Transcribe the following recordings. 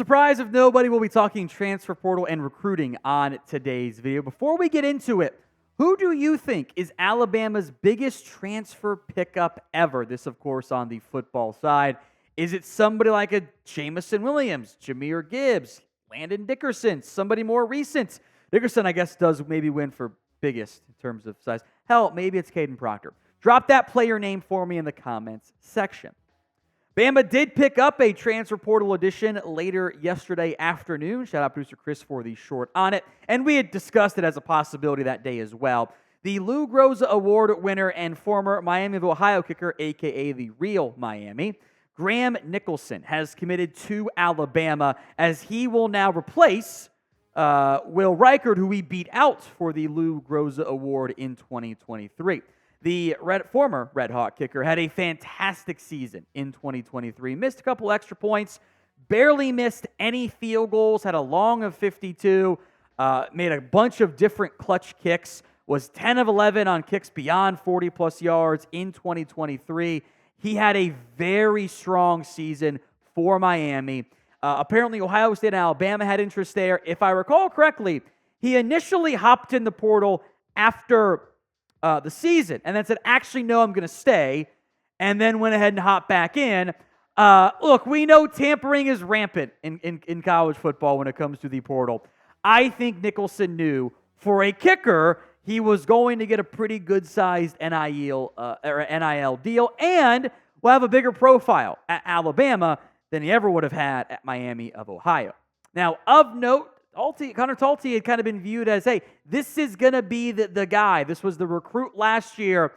surprise if nobody, will be talking transfer portal and recruiting on today's video. Before we get into it, who do you think is Alabama's biggest transfer pickup ever? This, of course, on the football side. Is it somebody like a Jamison Williams, Jahmyr Gibbs, Landon Dickerson, somebody more recent? Dickerson, I guess, does maybe win for biggest in terms of size. Hell, maybe it's Caden Proctor. Drop that player name for me in the comments section. Bama did pick up a transfer portal edition later yesterday afternoon. Shout out producer Chris for the short on it. And we had discussed it as a possibility that day as well. The Lou Groza Award winner and former Miami of Ohio kicker, a.k.a. the real Miami, Graham Nicholson, has committed to Alabama as he will now replace Will Reichard, who he beat out for the Lou Groza Award in 2023. The former Red Hawk kicker had a fantastic season in 2023. Missed a couple extra points, barely missed any field goals, had a long of 52, made a bunch of different clutch kicks, was 10 of 11 on kicks beyond 40-plus yards in 2023. He had a very strong season for Miami. Apparently, Ohio State and Alabama had interest there. If I recall correctly, he initially hopped in the portal after the season, and then said, actually, no, I'm going to stay, and then went ahead and hopped back in. Look, we know tampering is rampant in college football when it comes to the portal. I think Nicholson knew for a kicker, he was going to get a pretty good-sized NIL deal, and will have a bigger profile at Alabama than he ever would have had at Miami of Ohio. Now, of note, Connor Talty had kind of been viewed as, hey, this is going to be the guy. This was the recruit last year.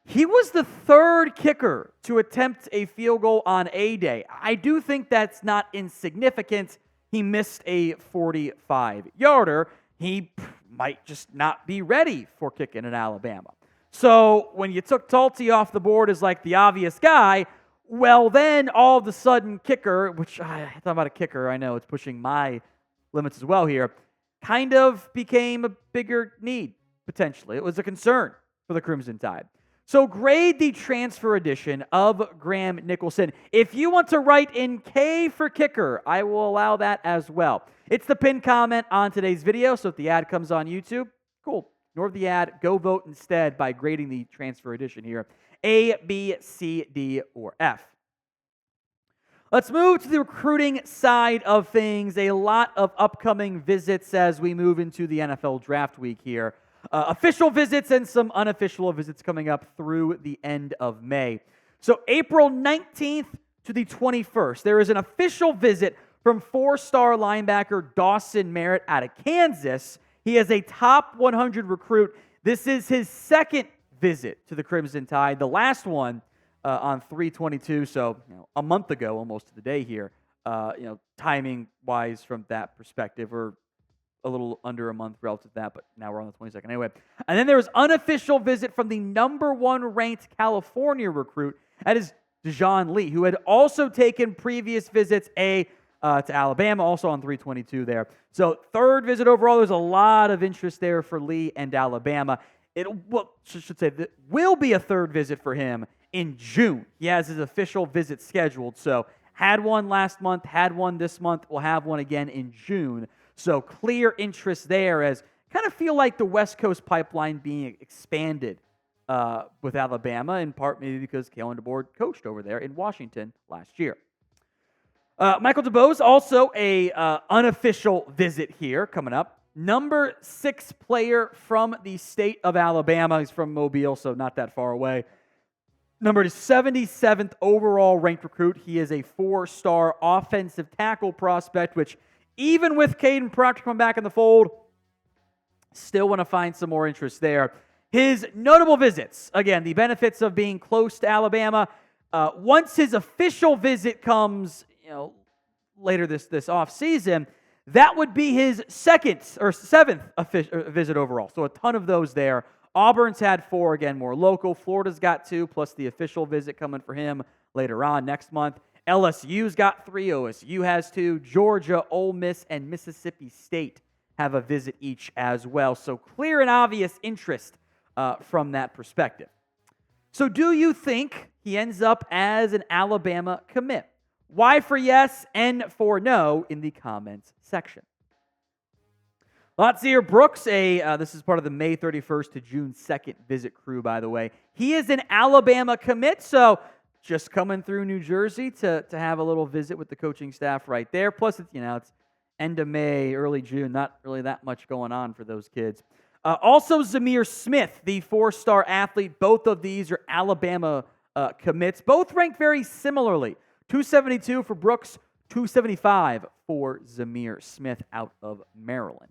He was the third kicker to attempt a field goal on A-Day. I do think that's not insignificant. He missed a 45-yarder. He might just not be ready for kicking in Alabama. So when you took Talty off the board as like the obvious guy, well, then all of a sudden kicker, which I thought about a kicker, I know it's pushing my limits as well here, kind of became a bigger need, potentially. It was a concern for the Crimson Tide. So grade the transfer edition of Graham Nicholson. If you want to write in K for kicker, I will allow that as well. It's the pinned comment on today's video, so if the ad comes on YouTube, cool. Ignore the ad. Go vote instead by grading the transfer edition here. A, B, C, D, or F. Let's move to the recruiting side of things. A lot of upcoming visits as we move into the NFL draft week here. Official visits and some unofficial visits coming up through the end of May. So April 19th to the 21st, there is an official visit from four-star linebacker Dawson Merritt out of Kansas. He is a top 100 recruit. This is his second visit to the Crimson Tide. The last one on 3/22, so a month ago, almost to the day here. Timing-wise from that perspective, or a little under a month relative to that, but now we're on the 22nd anyway. And then there was unofficial visit from the number one ranked California recruit. That is Dejon Lee, who had also taken previous visits to Alabama, also on 3/22 there. So third visit overall. There's a lot of interest there for Lee and Alabama. It will be a third visit for him in June. He has his official visit scheduled. So had one last month, had one this month, will have one again in June. So clear interest there, as kind of feel like the West Coast pipeline being expanded with Alabama, in part maybe because Kalen DeBoer coached over there in Washington last year. Michael DeBose, also a unofficial visit here coming up. Number 6 player from the state of Alabama. He's from Mobile, so not that far away. Number 77th overall ranked recruit. He is a 4-star offensive tackle prospect, which even with Caden Proctor coming back in the fold, still want to find some more interest there. His notable visits, again, the benefits of being close to Alabama. Once his official visit comes, later this offseason, that would be his seventh visit overall. So a ton of those there. Auburn's had 4, again, more local. Florida's got 2, plus the official visit coming for him later on next month. LSU's got 3, OSU has 2, Georgia, Ole Miss, and Mississippi State have a visit each as well. So clear and obvious interest from that perspective. So do you think he ends up as an Alabama commit? Y for yes, N for no in the comments section. Latsier Brooks, this is part of the May 31st to June 2nd visit crew, by the way. He is an Alabama commit, so just coming through New Jersey to have a little visit with the coaching staff right there. Plus, it's end of May, early June, not really that much going on for those kids. Also, Zamir Smith, the 4-star athlete. Both of these are Alabama commits. Both ranked very similarly. 272 for Brooks, 275 for Zamir Smith out of Maryland.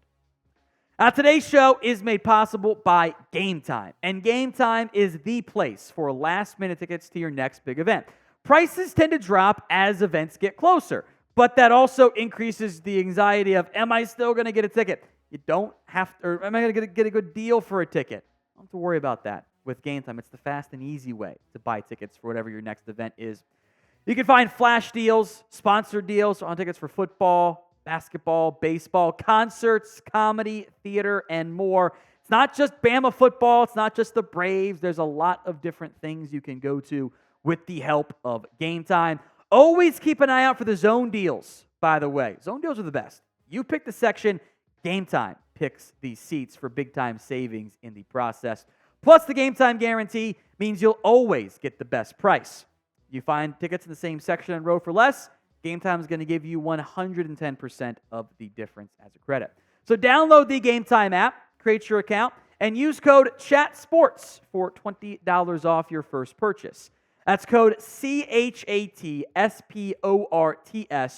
Today's show is made possible by Game Time, and Game Time is the place for last-minute tickets to your next big event. Prices tend to drop as events get closer, but that also increases the anxiety of, am I still going to get a ticket? You don't have to, or am I going to get a good deal for a ticket? Don't have to worry about that with Game Time. It's the fast and easy way to buy tickets for whatever your next event is. You can find flash deals, sponsored deals on tickets for football, basketball, baseball, concerts, comedy, theater, and more. It's not just Bama football. It's not just the Braves. There's a lot of different things you can go to with the help of Game Time. Always keep an eye out for the zone deals, by the way. Zone deals are the best. You pick the section, Game Time picks the seats for big-time savings in the process. Plus, the Game Time guarantee means you'll always get the best price. You find tickets in the same section and row for less, Game Time is going to give you 110% of the difference as a credit. So download the Game Time app, create your account, and use code CHATSPORTS for $20 off your first purchase. That's code CHATSPORTS,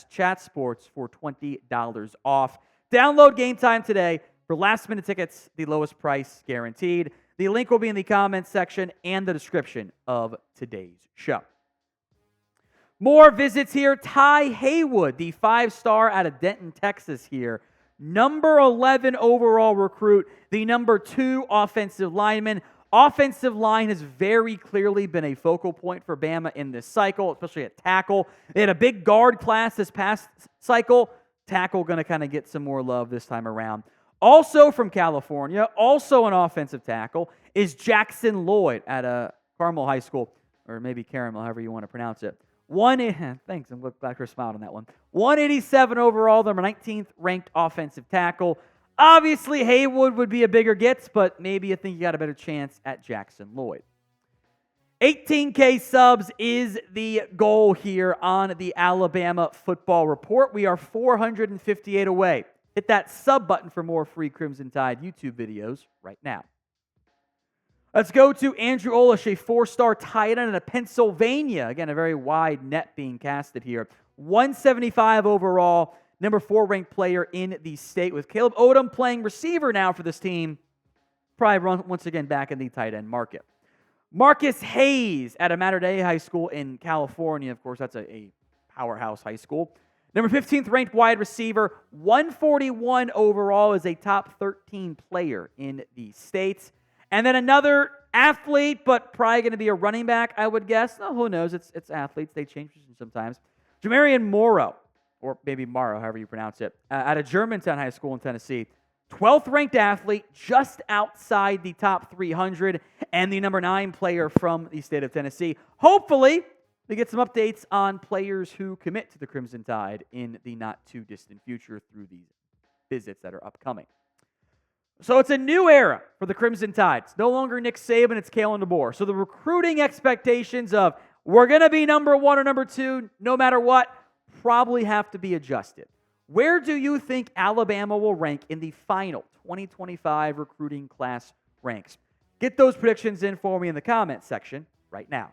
CHATSPORTS for $20 off. Download Game Time today for last-minute tickets, the lowest price guaranteed. The link will be in the comments section and the description of today's show. More visits here. Ty Haywood, the 5-star out of Denton, Texas here. Number 11 overall recruit, the number 2 offensive lineman. Offensive line has very clearly been a focal point for Bama in this cycle, especially at tackle. They had a big guard class this past cycle. Tackle going to kind of get some more love this time around. Also from California, also an offensive tackle, is Jackson Lloyd at Carmel High School, or maybe Caramel, however you want to pronounce it. Thanks, I'm glad Chris smiled on that one. 187 overall, number 19th ranked offensive tackle. Obviously, Haywood would be a bigger get, but maybe you think you got a better chance at Jackson Lloyd. 18K subs is the goal here on the Alabama Football Report. We are 458 away. Hit that sub button for more free Crimson Tide YouTube videos right now. Let's go to Andrew Olish, a 4-star tight end out of Pennsylvania. Again, a very wide net being casted here. 175 overall, number 4 ranked player in the state, with Caleb Odom playing receiver now for this team. Probably once again back in the tight end market. Marcus Hayes at Mater Dei High School in California. Of course, that's a powerhouse high school. Number 15th ranked wide receiver. 141 overall, is a top 13 player in the state. And then another athlete, but probably going to be a running back, I would guess. Oh, who knows? It's athletes. They change positions sometimes. Jamarian Morrow, or maybe Morrow, however you pronounce it, out of Germantown High School in Tennessee. 12th ranked athlete, just outside the top 300, and the number 9 player from the state of Tennessee. Hopefully, we get some updates on players who commit to the Crimson Tide in the not-too-distant future through these visits that are upcoming. So it's a new era for the Crimson Tide. It's no longer Nick Saban, it's Kalen DeBoer. So the recruiting expectations of we're going to be number 1 or number 2 no matter what probably have to be adjusted. Where do you think Alabama will rank in the final 2025 recruiting class ranks? Get those predictions in for me in the comments section right now.